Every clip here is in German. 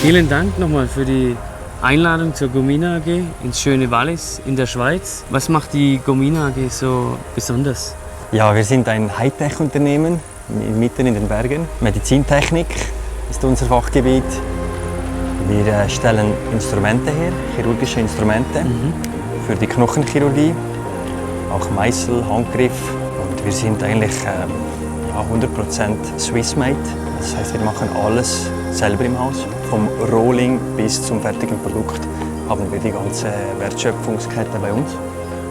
Vielen Dank nochmal für die Einladung zur Gomina AG ins schöne Wallis in der Schweiz. Was macht die Gomina AG so besonders? Ja, wir sind ein Hightech-Unternehmen mitten in den Bergen. Medizintechnik ist unser Fachgebiet. Wir stellen Instrumente her, chirurgische Instrumente für die Knochenchirurgie, auch Meißel, Handgriff. Und wir sind eigentlich 100% Swiss-made. Das heißt, wir machen alles selber im Haus. Vom Rolling bis zum fertigen Produkt haben wir die ganze Wertschöpfungskette bei uns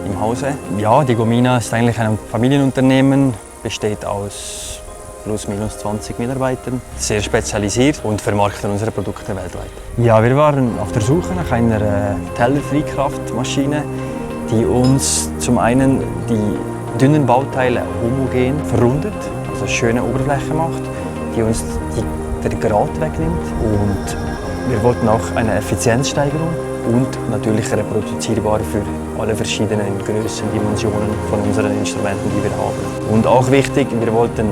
im Hause. Ja, die Gomina ist eigentlich ein Familienunternehmen, besteht aus plus minus 20 Mitarbeitern, sehr spezialisiert und vermarkten unsere Produkte weltweit. Ja, wir waren auf der Suche nach einer Teller-Fliehkraftmaschine, die uns zum einen die dünnen Bauteile homogen verrundet, also schöne Oberfläche macht, die uns den Grat wegnimmt. Und wir wollten auch eine Effizienzsteigerung und natürlich reproduzierbar für alle verschiedenen Größen, Dimensionen von unseren Instrumenten, die wir haben. Und auch wichtig, wir wollten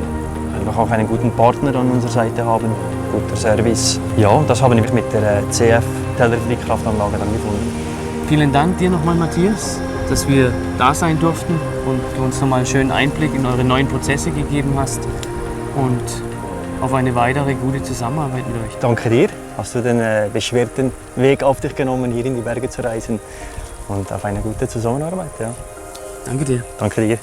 einfach auch einen guten Partner an unserer Seite haben, guter Service. Ja, und das haben wir mit der CF Teller-Fliehkraftanlage dann gefunden. Vielen Dank dir nochmal, Matthias, dass wir da sein durften und du uns nochmal einen schönen Einblick in eure neuen Prozesse gegeben hast und auf eine weitere gute Zusammenarbeit mit euch. Danke dir, hast du den beschwerten Weg auf dich genommen, hier in die Berge zu reisen und auf eine gute Zusammenarbeit. Ja. Danke dir. Danke dir.